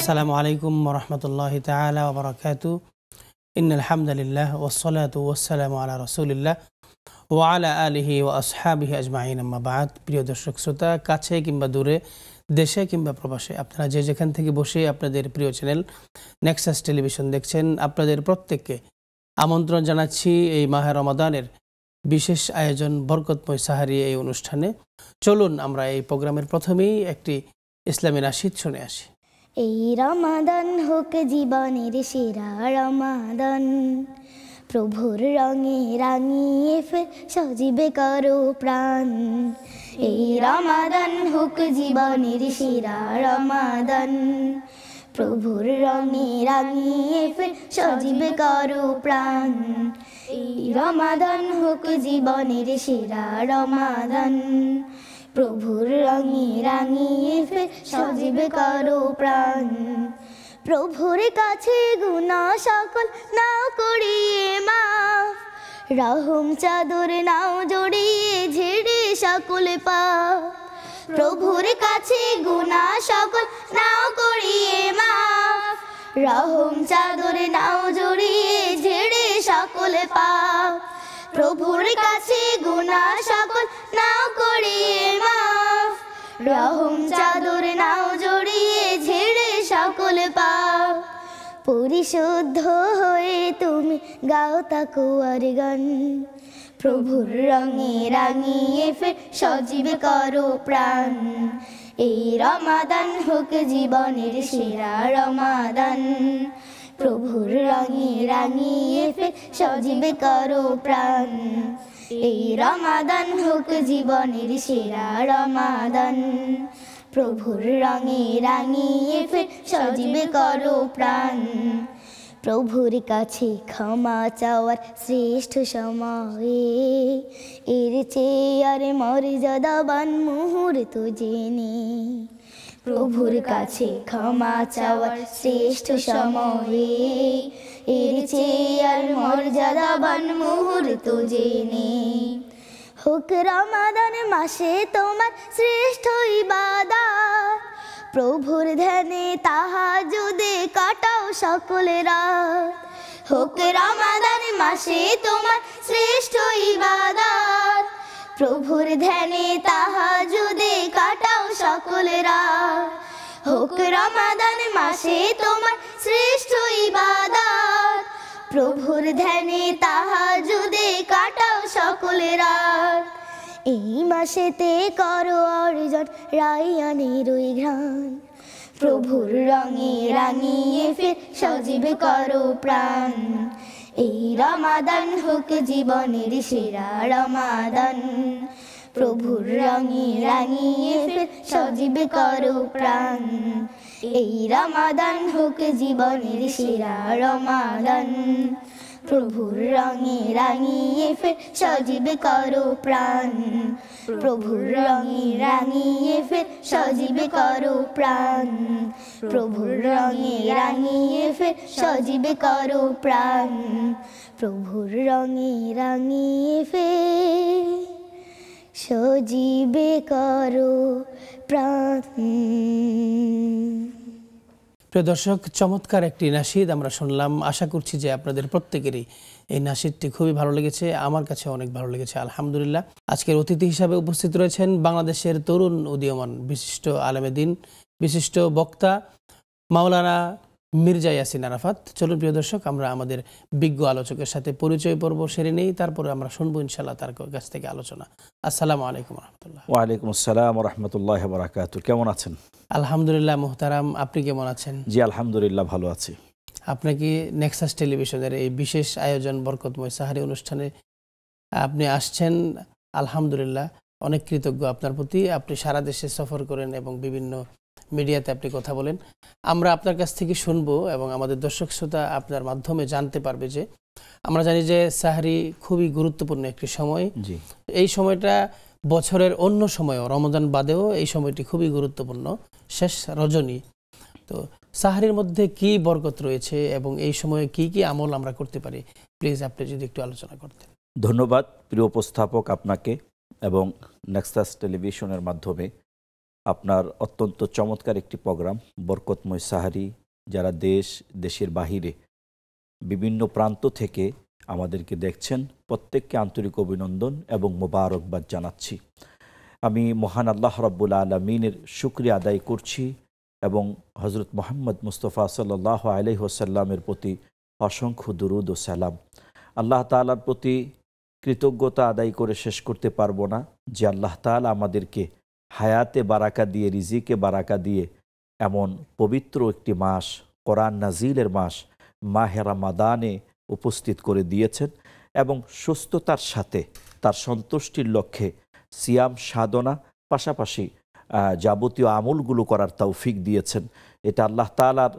আসসালামু আলাইকুম ওয়া রাহমাতুল্লাহি তাআলা ওয়া বারাকাতুহু। ইন্নাল হামদালিল্লাহ ওয়াসসালাতু ওয়াসসালামু আলা রাসূলিল্লাহ ওয়া আলা আলিহি ওয়া আসহাবিহি আজমাইন, আম্মা বা'দ। প্রিয় দর্শক শ্রোতা, কাছে কিংবা দূরে, দেশে কিংবা প্রবাসে, আপনারা যে যেখান থেকে বসে আপনাদের প্রিয় চ্যানেল নেক্সাস টেলিভিশন দেখছেন, আপনাদের প্রত্যেককে আমন্ত্রণ জানাচ্ছি এই মাহে রমাদানের বিশেষ আয়োজন বরকতময় সাহারি এই অনুষ্ঠানে। চলুন আমরা এই প্রোগ্রামের প্রথমেই একটি ইসলামী নাশিদ শুনে আসি। এই রমাদান হোক জীবনের সেরা রমাদান, প্রভুর রঙে রাঙিয়ে ফের সজিবে করো প্রাণ। এই রমাদান হোক জীবনের সেরা রমাদান, প্রভুর রঙে রাঙিয়ে ফের সজিবে করো প্রাণ। এই রমাদান হোক জীবনের সেরা রমাদান, প্রভুর রঙে রাঙিয়ে ফের সজিবে করো প্রাণ। প্রভুর কাছে গুনাহ সকল নাও করিয়ে মাফ, রহম চাদর নাও জড়িয়ে ঝেড়ে সকল পাপ। প্রভুর কাছে গুনাহ সকল নাও করিয়ে মাফ, রহম চাদর নাও জড়িয়ে ঝেড়ে সকল পাপ। প্রভুর কাছে গুনাহ সকল নাও করিয়ে মাফ, রহম চাদর নাও জড়িয়ে ঝেড়ে সকল পাপ। পরিশুদ্ধ হয়ে তুমি গাও তাকওয়ার গান, প্রভুর রঙে রাঙিয়ে ফের সজীবে করো প্রাণ। এই রমাদান হোক জীবনের সেরা রমাদান, প্রভুর রঙে রাঙিয়ে ফের সজীবে করো প্রাণ। এই রমাদান হোক জীবনের সেরা রমাদান, প্রভুর রঙে রাঙিয়ে ফের সজীবে করো প্রাণ। প্রভুর কাছে ক্ষমা চাওয়ার শ্রেষ্ঠ সময়ে, এর চেয়ে আর মর্যাদাবান মুহূর্ত জেনে। প্রভুর কাছে ক্ষমা চাওয়ার শ্রেষ্ঠ সময়ে, এর চেয়ে আর মর্যাদাবান মুহূর্ত জেনে। হোক রমাদান মাসে তোমার শ্রেষ্ঠ ইবাদত, প্রভুর ধ্যানে তাহাজ্জুদে কাটাও সকল রাত। হোক রমাদান মাসে তোমার শ্রেষ্ঠ ইবাদত, প্রভুর ধ্যানে তাহাজ্জুদে কাটাও সকল রাত। হোক রমাদান মাসে তোমার শ্রেষ্ঠ ইবাদত, প্রভুর ধ্যানে তাহাজ্জুদে কাটাও সকল রাত। এই মাসেতে করো অর্জন রায়্যানের ওই ঘ্রাণ, প্রভুর রঙে রাঙিয়ে ফের সজীবে করো প্রাণ। এই রমাদান হোক জীবনের সেরা রমাদান, প্রভুর রঙে রাঙিয়ে ফের সজীবে করো প্রাণ। এই রমাদান হোক জীবনের সেরা রমাদান, প্রভুর রঙে রাঙিয়ে ফের সজীবে করো প্রাণ। প্রভুর রঙে রাঙিয়ে ফের সজীবে করো প্রাণ। প্রভুর রঙে রাঙিয়ে ফের সজীবে করো প্রাণ। প্রভুর রঙে রাঙিয়ে ফের সজীবে করো প্রাণ। প্রিয় দর্শক, চমৎকার একটি নাশিদ আমরা শুনলাম। আশা করছি যে আপনাদের প্রত্যেকেরই এই নাশিদটি খুবই ভালো লেগেছে। আমার কাছে অনেক ভালো লেগেছে, আলহামদুলিল্লাহ। আজকের অতিথি হিসাবে উপস্থিত রয়েছেন বাংলাদেশের তরুণ উদীয়মান বিশিষ্ট আলেমে দ্বীন, বিশিষ্ট বক্তা মাওলানা মির্জা ইয়াসিন আরাফাত। চলুন প্রিয় দর্শক, আমরা আমাদের বিজ্ঞ আলোচকের সাথে পরিচয় পর্ব সেরে নেই, তারপরে আমরা শুনবো ইনশাআল্লাহ তার কাছ থেকে আলোচনা। আসসালামু আলাইকুম রহমতুল্লাহ। ওয়ালাইকুম আসসালাম রহমতুল্লাহ বারাকাতুহু। কেমন আছেন? আলহামদুলিল্লাহ মুহতারাম, আপনি কেমন আছেন? জি আলহামদুলিল্লাহ ভালো আছি। আপনাকে নেক্সাস টেলিভিশনের এই বিশেষ আয়োজন বরকতময় সাহারি অনুষ্ঠানে আপনি আসছেন, আলহামদুলিল্লাহ অনেক কৃতজ্ঞ আপনার প্রতি। আপনি সারা দেশে সফর করেন এবং বিভিন্ন মিডিয়াতে আপনি কথা বলেন। আমরা আপনার কাছ থেকে শুনবো এবং আমাদের দর্শক শ্রোতা আপনার মাধ্যমে জানতে পারবে যে আমরা জানি যে সাহারি খুবই গুরুত্বপূর্ণ একটি সময়। এই সময়টা বছরের অন্য সময়ও, রমজান বাদেও এই সময়টি খুবই গুরুত্বপূর্ণ, শেষ রজনী। তো সাহারির মধ্যে কি বরকত রয়েছে এবং এই সময়ে কি কি আমল আমরা করতে পারি, প্লিজ আপনি যদি একটু আলোচনা করতেন। ধন্যবাদ প্রিয় উপস্থাপক আপনাকে এবং নেক্সাস টেলিভিশনের মাধ্যমে আপনার অত্যন্ত চমৎকার একটি প্রোগ্রাম বরকতময় সাহারি, যারা দেশের বাহিরে বিভিন্ন প্রান্ত থেকে আমাদেরকে দেখছেন প্রত্যেককে আন্তরিক অভিনন্দন এবং মোবারকবাদ জানাচ্ছি। আমি মহান আল্লাহ রাব্বুল আলামিনের শুকরিয়া আদায় করছি এবং হজরত মোহাম্মদ মুস্তফা সাল্লাল্লাহু আলাইহি ওয়াসাল্লামের প্রতি অসংখ্য দুরুদ ও সালাম। আল্লাহ তাআলার প্রতি কৃতজ্ঞতা আদায় করে শেষ করতে পারবো না যে আল্লাহ তাআলা আমাদেরকে হায়াতে বারাকা দিয়ে, রিজিকে বারাকা দিয়ে এমন পবিত্র একটি মাস, কোরআন নাজিলের মাস মাহে রমাদানে উপস্থিত করে দিয়েছেন এবং সুস্থতার সাথে তার সন্তুষ্টির লক্ষ্যে সিয়াম সাধনা পাশাপাশি যাবতীয় আমলগুলো করার তৌফিক দিয়েছেন। এটা আল্লাহ তাআলার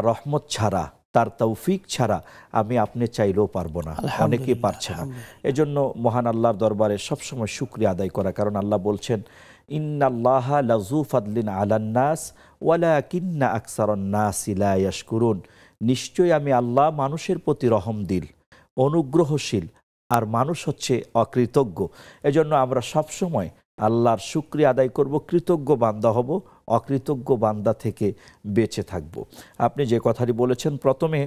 রহমত ছাড়া, তার তৌফিক ছাড়া আমি আপনি চাইলেও পারবো না, অনেকেই পারছে না। এজন্য মহান আল্লাহর দরবারে সবসময় শুকরিয়া আদায় করা, কারণ আল্লাহ বলছেন ইন্নাল্লাহা লাযু ফাদলিন আলান নাস ওয়ালাকিন্না আকসারান নাসি লা ইয়াশকুরুন। নিশ্চয়ই আমি আল্লাহ মানুষের প্রতি রহমদিল, অনুগ্রহশীল, আর মানুষ হচ্ছে অকৃতজ্ঞ। এজন্য আমরা সবসময় আল্লাহর শুকরিয়া আদায় করব, কৃতজ্ঞ বান্দা হব, অকৃতজ্ঞ বান্দা থেকে বেঁচে থাকব। আপনি যে কথাটি বলেছেন, প্রথমে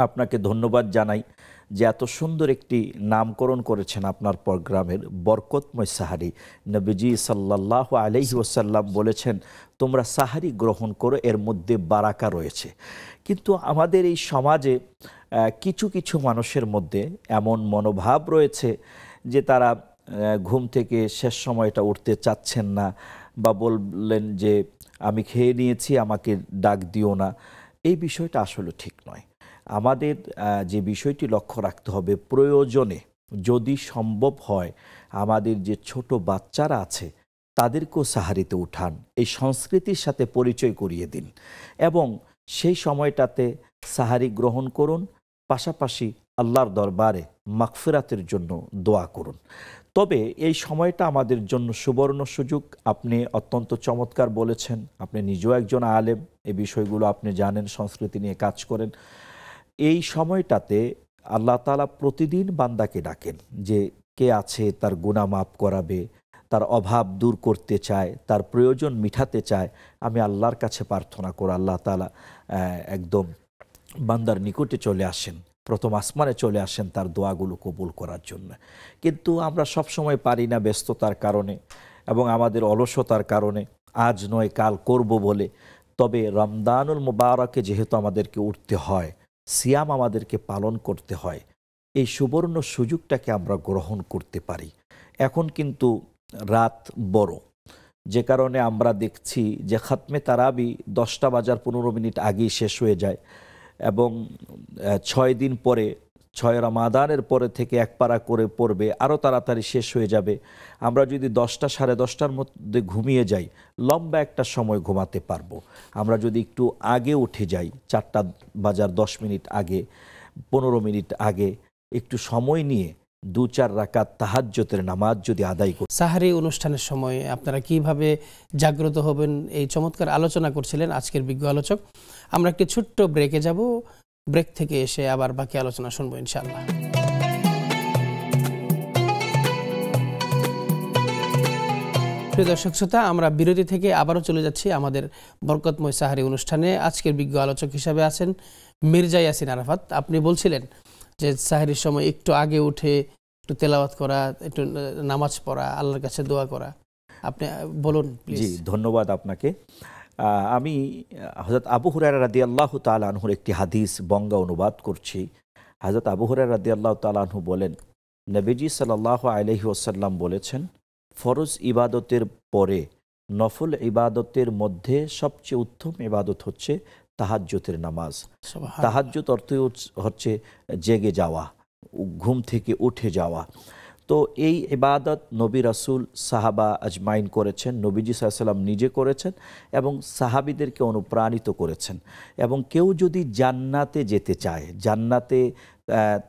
আপনাকে ধন্যবাদ জানাই যে এত সুন্দর একটি নামকরণ করেছেন আপনার প্রোগ্রামের, বরকতময় সাহারি। নবীজি সাল্লাল্লাহু আলাইহি ওয়াসাল্লাম বলেছেন তোমরা সাহারি গ্রহণ করো, এর মধ্যে বারাকা রয়েছে। কিন্তু আমাদের এই সমাজে কিছু কিছু মানুষের মধ্যে এমন মনোভাব রয়েছে যে তারা ঘুম থেকে শেষ সময়টা উঠতে চাচ্ছেন না, বা বললেন যে আমি খেয়ে নিয়েছি, আমাকে ডাক দিও না। এই বিষয়টা আসলে ঠিক নয়। আমাদের যে বিষয়টি লক্ষ্য রাখতে হবে, প্রয়োজনে যদি সম্ভব হয় আমাদের যে ছোট বাচ্চারা আছে তাদেরকেও সাহারিতে উঠান, এই সংস্কৃতির সাথে পরিচয় করিয়ে দিন এবং সেই সময়টাতে সাহারি গ্রহণ করুন, পাশাপাশি আল্লাহর দরবারে মাগফিরাতের জন্য দোয়া করুন। তবে এই সময়টা আমাদের জন্য সুবর্ণ সুযোগ। আপনি অত্যন্ত চমৎকার বলেছেন, আপনি নিজেও একজন আলেম, এই বিষয়গুলো আপনি জানেন, সংস্কৃতি নিয়ে কাজ করেন। এই সময়টাতে আল্লাহ তাআলা প্রতিদিন বান্দাকে ডাকেন যে কে আছে তার গুনাহ মাফ করাবে, তার অভাব দূর করতে চায়, তার প্রয়োজন মিটাতে চায়। আমি আল্লাহর কাছে প্রার্থনা করে আল্লাহ তাআলা একদম বান্দার নিকটে চলে আসেন, প্রথম আসমানে চলে আসেন তার দোয়াগুলো কবুল করার জন্য। কিন্তু আমরা সব সময় পারি না, ব্যস্ততার কারণে এবং আমাদের অলসতার কারণে, আজ নয় কাল করব বলে। তবে রমদানুল মুবারকে যেহেতু আমাদেরকে উঠতে হয়, সিয়াম আমাদেরকে পালন করতে হয়, এই সুবর্ণ সুযোগটাকে আমরা গ্রহণ করতে পারি। এখন কিন্তু রাত বড়, যে কারণে আমরা দেখছি যে খাতমে তারাবি 10টা বাজার 15 মিনিট আগেই শেষ হয়ে যায় এবং 6 দিন পরে, 6 রমাদানের পরে থেকে এক পারা করে পড়বে, আরও তাড়াতাড়ি শেষ হয়ে যাবে। আমরা যদি 10টা 10:30টার মধ্যে ঘুমিয়ে যাই, লম্বা একটা সময় ঘুমাতে পারবো। আমরা যদি একটু আগে উঠে যাই, 4টা বাজার 10 মিনিট আগে, 15 মিনিট আগে, একটু সময় নিয়ে 2-4 রাকাত তাহাজ্জুদের নামাজ যদি আদায় করি। সাহারি অনুষ্ঠানের সময় আপনারা কিভাবে জাগ্রত হবেন, এই চমৎকার আলোচনা করছিলেন আজকের বিজ্ঞ আলোচক। আমরা একটি ছোট্ট ব্রেকে যাব, ব্রেক থেকে এসে আবার বাকি আলোচনা শুনবো ইনশাআল্লাহ। প্রিয় দর্শক শ্রোতা, আমরা বিরতি থেকে আবারও চলে যাচ্ছি আমাদের বরকতময় সাহারি অনুষ্ঠানে। আজকের বিজ্ঞ আলোচক হিসাবে আছেন মির্জা ইয়াসিন আরাফাত। আপনি বলছিলেন যে সাহারির সময় একটু আগে উঠে একটু তেলাওয়াত করা, একটু নামাজ পড়া, আল্লাহর কাছে দোয়া করা, আপনি বলুন প্লিজ। জি, ধন্যবাদ আপনাকে। আমি হযরত আবু হুরায়রা রাদিয়াল্লাহু তাআলা আনহুর একটি হাদিস বঙ্গা অনুবাদ করছি। হযরত আবু হুরায়রা রাদিয়াল্লাহু তাআলা আনহু বলেন, নবীজি সাল্লাল্লাহু আলাইহি ওয়াসাল্লাম বলেছেন, ফরজ ইবাদতের পরে নফল ইবাদতের মধ্যে সবচেয়ে উত্তম ইবাদত হচ্ছে তাহাজ্জুদের নামাজ। তাহাজ্জুদ অর্থ হচ্ছে জেগে যাওয়া, ঘুম থেকে উঠে যাওয়া। তো এই ইবাদত নবী রাসূল সাহাবা আজমাইন করেছেন, নবীজি সাল্লাল্লাহু আলাইহি ওয়াসাল্লাম নিজে করেছেন এবং সাহাবীদেরকে অনুপ্রাণিত করেছেন। এবং কেউ যদি জান্নাতে যেতে চায়, জান্নাতে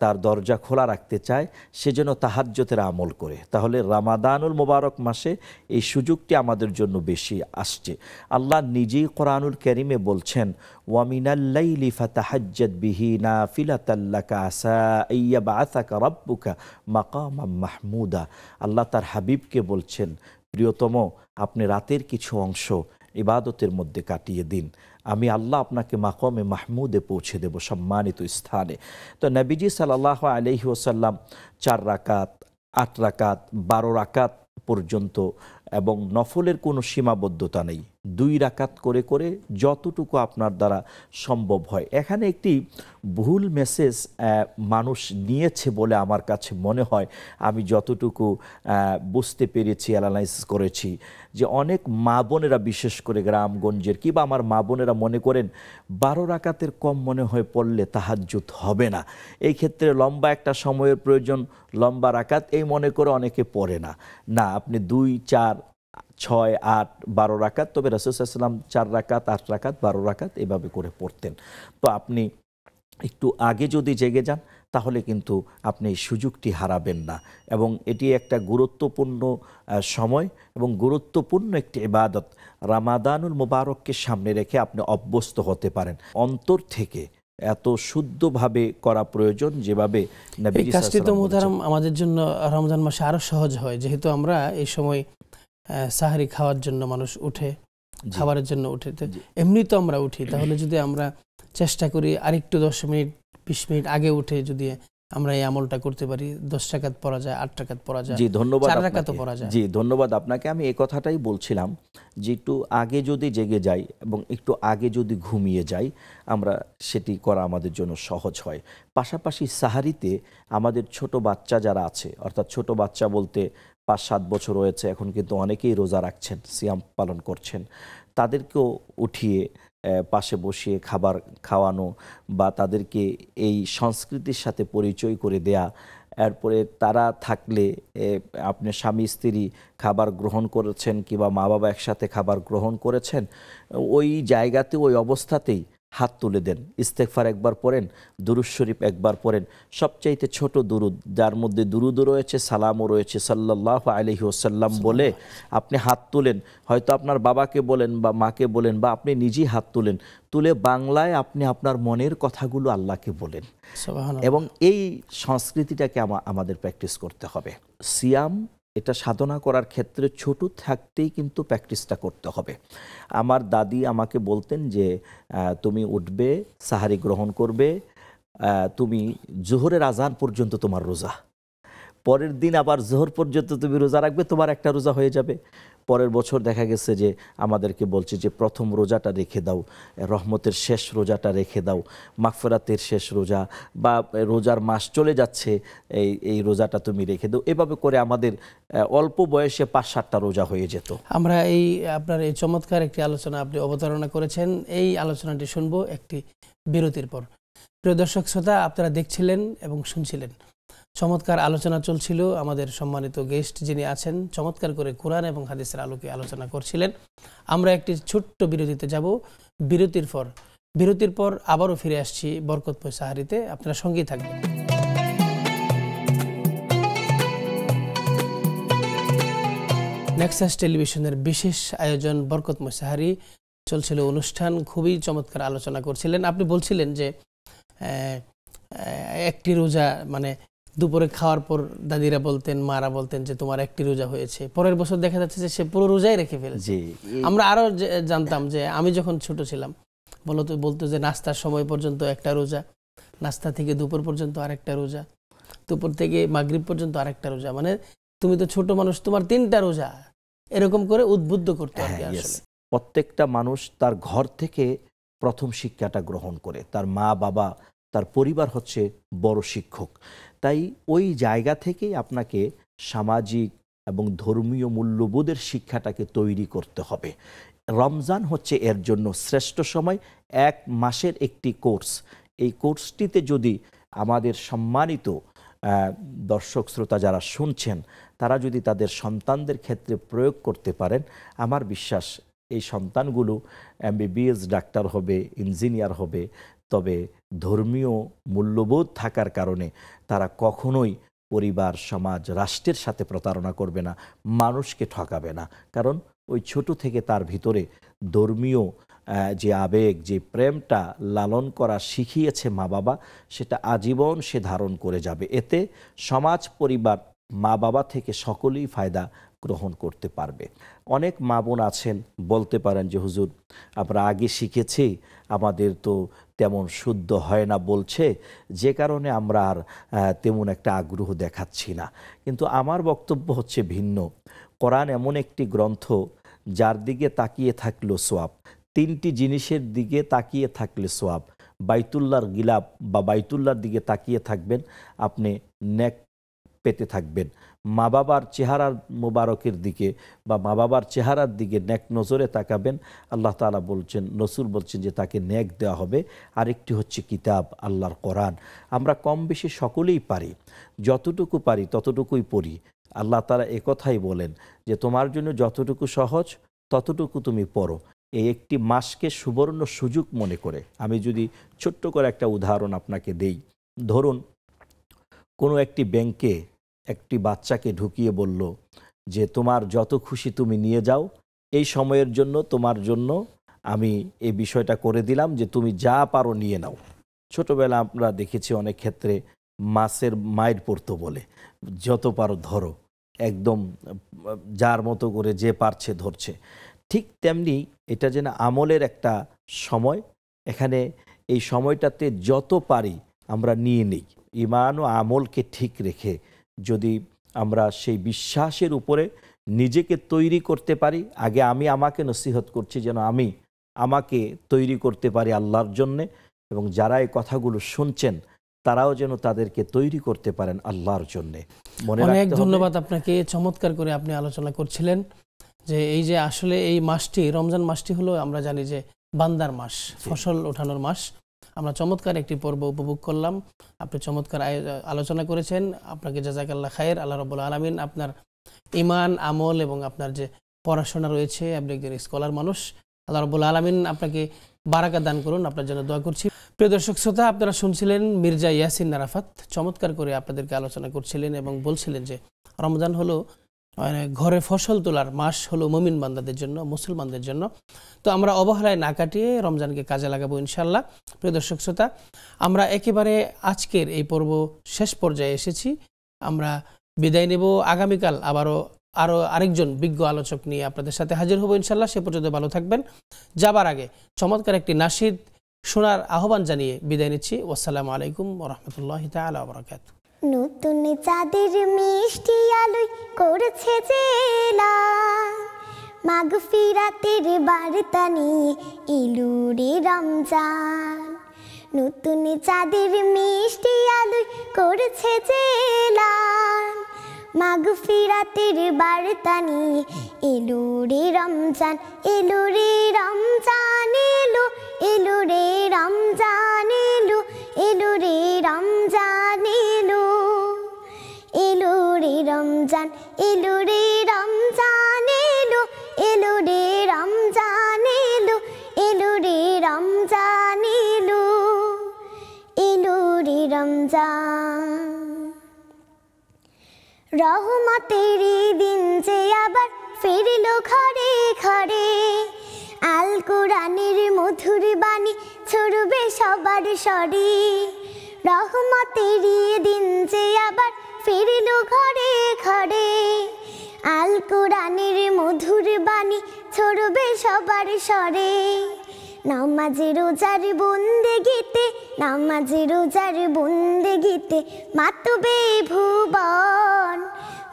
তার দরজা খোলা রাখতে চায়, সেজন্য তাহাজ্জুদের আমল করে, তাহলে রমাদানুল মুবারক মাসে এই সুযোগটি আমাদের জন্য বেশি আসছে। আল্লাহ নিজেই কোরআনুল কারীমে বলছেন, ওয়া মিনাল লাইলি ফাতাহাজ্জাদ বিহি নাফিলাতাল লাকা আসা আইয়াবআসাকা রাব্বুকা মাকামাম মাহমুদা। আল্লাহ তার হাবিবকে বলছেন, প্রিয়তম, আপনি রাতের কিছু অংশ ইবাদতের মধ্যে কাটিয়ে দিন, আমি আল্লাহ আপনাকে মাকামে মাহমুদে পৌঁছে দেব, সম্মানিত স্থানে। তো নবীজি সাল্লাল্লাহু আলাইহি ওয়াসাল্লাম 4 রাকাত, 8 রাকাত, 12 রাকাত পর্যন্ত, এবং নফলের কোনো সীমাবদ্ধতা নেই, 2 রাকাত করে করে যতটুকু আপনার দ্বারা সম্ভব হয়। এখানে একটি ভুল মেসেজ মানুষ নিয়েছে বলে আমার কাছে মনে হয়, আমি যতটুকু বুঝতে পেরেছি, অ্যানালাইজ করেছি, যে অনেক মা বোনেরা, বিশেষ করে গ্রামগঞ্জের কিংবা আমার মা বোনেরা মনে করেন 12 রাকাতের কম মনে হয় পড়লে তাহাজ্জুদ হবে না, এই ক্ষেত্রে লম্বা একটা সময়ের প্রয়োজন, লম্বা রাকাত এই মনে করে অনেকে পড়ে না। না, আপনি 2, 4, 6, 8, 12 রাকাত, তবে রাসূল সাল্লাল্লাহু আলাইহি ওয়াসাল্লাম 4 রাকাত, 8 রাকাত, 12 রাকাত এভাবে করে পড়তেন। তো আপনি একটু আগে যদি জেগে যান তাহলে কিন্তু আপনি এই সুযোগটি হারাবেন না, এবং এটি একটা গুরুত্বপূর্ণ সময় এবং গুরুত্বপূর্ণ একটি ইবাদত। রমাদানুল মুবারককে সামনে রেখে আপনি অভ্যস্ত হতে পারেন, অন্তর থেকে এত শুদ্ধভাবে করা প্রয়োজন, যেভাবে নবী কাজটি তো মুহতারাম আমাদের জন্য রমজান মাসে আরো সহজ হয়, যেহেতু আমরা এই সময় সাহারি খাওয়ার জন্য মানুষ উঠে, খাবারের জন্য উঠে, এমনি তো আমরা উঠি, তাহলে যদি আমরা চেষ্টা করি আরেকটু 10 মিনিট 20 মিনিট আগে উঠে যদি আমরা এই আমলটা করতে পারি, 10 রাকাত পড়া যায়, 8 রাকাত পড়া যায়, জি ধন্যবাদ 4 রাকাতও পড়া যায়। জি ধন্যবাদ আপনাকে। আমি এই কথাটাই বলছিলাম যে একটু আগে যদি জেগে যাই এবং একটু আগে যদি ঘুমিয়ে যাই, আমরা সেটি করা আমাদের জন্য সহজ হয়। পাশাপাশি সাহারিতে আমাদের ছোট বাচ্চা যারা আছে, অর্থাৎ ছোট বাচ্চা বলতে 5-7 বছর হয়েছে, এখন কিন্তু অনেকেই রোজা রাখছেন, সিয়াম পালন করছেন, তাদেরকেও উঠিয়ে পাশে বসিয়ে খাবার খাওয়ানো বা তাদেরকে এই সংস্কৃতির সাথে পরিচয় করে দেয়া। এরপরে তারা থাকলে আপনি স্বামী স্ত্রী খাবার গ্রহণ করেছেন কিংবা মা বাবা একসাথে খাবার গ্রহণ করেছেন, ওই জায়গাতে ওই অবস্থাতেই হাত তুলে দেন, ইস্তেগফার একবার পড়েন, দুরূদ শরীফ একবার পড়েন, সবচাইতে ছোট দুরূদ, যার মধ্যে দুরূদও রয়েছে, সালামও রয়েছে, সাল্লাল্লাহু আলাইহি ওয়াসাল্লাম বলে আপনি হাত তুলেন। হয়তো আপনার বাবাকে বলেন বা মাকে বলেন বা আপনি নিজেই হাত তুলেন, তুলে বাংলায় আপনি আপনার মনের কথাগুলো আল্লাহকে বলেন, এবং এই সংস্কৃতিটাকে আমাদের প্র্যাকটিস করতে হবে। সিয়াম এটা সাধনা করার ক্ষেত্রে ছোট থাকতেই কিন্তু প্র্যাকটিসটা করতে হবে। আমার দাদি আমাকে বলতেন যে তুমি উঠবে, সাহারি গ্রহণ করবে, তুমি জোহরের আজান পর্যন্ত তোমার রোজা, পরের দিন আবার জোহর পর্যন্ত তুমি রোজা রাখবে, তোমার একটা রোজা হয়ে যাবে। পরের বছর দেখা গেছে যে আমাদেরকে বলছে যে প্রথম রোজাটা রেখে দাও, রহমতের শেষ রোজাটা রেখে দাও, মাগফিরাতের শেষ রোজা, বা রোজার মাস চলে যাচ্ছে এই রোজাটা তুমি রেখে দাও। এভাবে করে আমাদের অল্প বয়সে 5-7টা রোজা হয়ে যেত। আমরা এই আপনার এই চমৎকার একটি আলোচনা আপনি অবতারণা করেছেন, এই আলোচনাটি শুনবো একটি বিরতির পর। প্রিয় দর্শক শ্রোতা, আপনারা দেখছিলেন এবং শুনছিলেন, চমৎকার আলোচনা চলছিল। আমাদের সম্মানিত গেস্ট যিনি আছেন চমৎকার করে কোরআন এবং হাদিসের আলোকে আলোচনা করছিলেন। আমরা একটি ছোট্ট বিরতিতে যাব। বিরতির পর আবারও ফিরে আসছি বরকতময় সাহারিতে, আপনারা সঙ্গেই থাকবেন। নেক্সাস টেলিভিশনের বিশেষ আয়োজন বরকতময় সাহারি চলছিল অনুষ্ঠান, খুবই চমৎকার আলোচনা করছিলেন। আপনি বলছিলেন যে একটি রোজা, মানে দুপুরে খাওয়ার পর দাদিরা বলতেন, মারা বলতেন যে তোমার একটি রোজা হয়েছে, পরের বছর দেখা যাচ্ছে যে সে পুরো রোজাই রেখে ফেলেছে। আমরা আরো জানতাম যে আমি যখন ছোট ছিলাম বলতো যে নাস্তার সময় পর্যন্ত একটা রোজা, নাস্তা থেকে দুপুর পর্যন্ত আরেকটা রোজা, দুপুর থেকে মাগরিব পর্যন্ত আরেকটা রোজা, মানে তুমি তো ছোট মানুষ, তোমার 3টা রোজা, এরকম করে উদ্বুদ্ধ করতে হবে। প্রত্যেকটা মানুষ তার ঘর থেকে প্রথম শিক্ষাটা গ্রহণ করে, তার মা বাবা, তার পরিবার হচ্ছে বড় শিক্ষক। তাই ওই জায়গা থেকেই আপনাকে সামাজিক এবং ধর্মীয় মূল্যবোধের শিক্ষাটাকে তৈরি করতে হবে। রমজান হচ্ছে এর জন্য শ্রেষ্ঠ সময়, 1 মাসের একটি কোর্স। এই কোর্সটিতে যদি আমাদের সম্মানিত দর্শক শ্রোতা যারা শুনছেন, তারা যদি তাদের সন্তানদের ক্ষেত্রে প্রয়োগ করতে পারেন, আমার বিশ্বাস এই সন্তানগুলো MBBS ডাক্তার হবে, ইঞ্জিনিয়ার হবে। তবে ধর্মীয় মূল্যবোধ থাকার কারণে তারা কখনোই পরিবার, সমাজ, রাষ্ট্রের সাথে প্রতারণা করবে না, মানুষকে ঠকাবে না। কারণ ওই ছোট থেকে তার ভিতরে ধর্মীয় যে আবেগ, যে প্রেমটা লালন করা শিখিয়েছে মা বাবা, সেটা আজীবন সে ধারণ করে যাবে। এতে সমাজ, পরিবার, মা বাবা থেকে সকলেই ফায়দা গ্রহণ করতে পারবে। অনেক মা বোন আছেন বলতে পারেন যে হুজুর আমরা আগে শিখেছি, আমাদের তো তেমন শুদ্ধ হয় না বলছে, যে কারণে আমরা আর তেমন একটা আগ্রহ দেখাচ্ছি না। কিন্তু আমার বক্তব্য হচ্ছে ভিন্ন। কোরআন এমন একটি গ্রন্থ যার দিকে তাকিয়ে থাকলো সোয়াব, তিনটি জিনিসের দিকে তাকিয়ে থাকলে সোয়াব। বাইতুল্লাহর গিলাপ বা বাইতুল্লাহর দিকে তাকিয়ে থাকবেন, আপনি নেক পেতে থাকবেন। মা বাবার চেহারার মোবারকের দিকে বা মা বাবার চেহারার দিকে নেক নজরে তাকাবেন, আল্লাহ তাআলা বলছেন, রসুল বলছেন যে তাকে নেক দেওয়া হবে। আরেকটি হচ্ছে কিতাব, আল্লাহর কোরআন। আমরা কম বেশি সকলেই পারি, যতটুকু পারি ততটুকুই পড়ি। আল্লাহ তাআলা একথাই বলেন যে তোমার জন্য যতটুকু সহজ ততটুকু তুমি পড়ো। এই একটি মাসকে সুবর্ণ সুযোগ মনে করে, আমি যদি ছোট্ট করে একটা উদাহরণ আপনাকে দেই, ধরুন কোনো একটি ব্যাংকে একটি বাচ্চাকে ঢুকিয়ে বলল যে তোমার যত খুশি তুমি নিয়ে যাও, এই সময়ের জন্য তোমার জন্য আমি এই বিষয়টা করে দিলাম যে তুমি যা পারো নিয়ে নাও। ছোটবেলা আমরা দেখেছি অনেক ক্ষেত্রে মাছের মায়ের পড়তো বলে, যত পারো ধরো, একদম যার মতো করে যে পারছে ধরছে। ঠিক তেমনি এটা যেন আমলের একটা সময়, এখানে এই সময়টাতে যত পারি আমরা নিয়ে নিই। ঈমান ও আমলকে ঠিক রেখে যদি আমরা সেই বিশ্বাসের উপরে নিজেকে তৈরি করতে পারি, আগে আমি আমাকে নসিহত করছি যেন আমি আমাকে তৈরি করতে পারি আল্লাহর জন্যে, এবং যারা এই কথাগুলো শুনছেন তারাও যেন তাদেরকে তৈরি করতে পারেন আল্লাহর জন্যে। অনেক ধন্যবাদ আপনাকে। চমৎকার করে আপনি আলোচনা করছিলেন যে এই যে আসলে এই মাসটি, রমজান মাসটি হলো আমরা জানি যে বান্দার মাস, ফসল ওঠানোর মাস। আমরা চমৎকার একটি পর্ব উপভোগ করলাম, আপনি চমৎকার আলোচনা করেছেন। আপনাকে জাযাকাল্লাহ খায়ের। আল্লাহ রাব্বুল আলামিন আপনার ঈমান, আমল এবং আপনার যে পড়াশোনা রয়েছে, আপনি একজন স্কলার মানুষ, আল্লাহ রাব্বুল আলামিন আপনাকে বারাকা দান করুন, আপনার জন্য দোয়া করছি। প্রিয় দর্শক শ্রোতা, আপনারা শুনছিলেন মির্জা ইয়াসিন আরাফাত চমৎকার করে আপনাদেরকে আলোচনা করছিলেন এবং বলছিলেন যে রমজান হলো ঘরে ফসল তোলার মাস, হলো মুমিন বান্দাদের জন্য, মুসলমানদের জন্য। তো আমরা অবহেলায় না কাটিয়ে রমজানকে কাজে লাগাবো ইনশাআল্লাহ। প্রিয় দর্শক শ্রোতা, আমরা একেবারে আজকের এই পর্ব শেষ পর্যায়ে এসেছি। আমরা বিদায় নেব। আগামীকাল আরও আরেকজন বিজ্ঞ আলোচক নিয়ে আপনাদের সাথে হাজির হব ইনশাআল্লাহ। সে পর্যন্ত ভালো থাকবেন। যাবার আগে চমৎকার একটি নাশিদ শোনার আহ্বান জানিয়ে বিদায় নিচ্ছি। আসসালামু আলাইকুম ওয়া রাহমাতুল্লাহি তাআলা ওয়া বারাকাতুহু। নতুন চাঁদের মিষ্টি আলোয় করেছে জেলা, মাগফিরাতের বার্তা নিয়ে এলো রে রমজান। নতুন চাঁদের মিষ্টি আলোয় করেছে জেলা, মাগফিরাতের বার্তা নিয়ে এলো রে রমজান। এলো রে রমজান, এলো এলো রে রমজান, এলো এলো রে রমজান, এলো এলো রে রমজান, এলো রে রমজান, এলো এলো রে রমজান, এলো এলো রে রমজান, এলো এলো রে রমজান। রহমতের দিন যে আবার ফিরল ঘরে ঘরে, আল কোরআনের মধুর বাণী ছড়বে সবার স্বরে। রহমতের দিন যে আবার ফিরল ঘরে ঘরে, আল কোরআনের মধুর বাণী ছড়বে সবার স্বরে। নামাজে রোজার বন্দেগিতে, নামাজে রোজার বন্দেগিতে মাতবে ভুবন,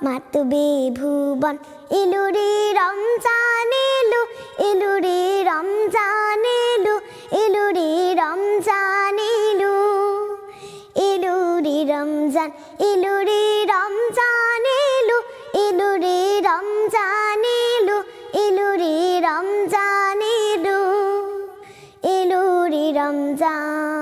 মাতবে ভুবন। এলো রে রমজান, এলো এলো রে রমজান, এলো এলো রে রমজান, এলো এলো রে রমজান, এলো রে রমজান, এলো এলো রে রমজান, এলো এলো রে রমজান, এলো এলো রে রমজান।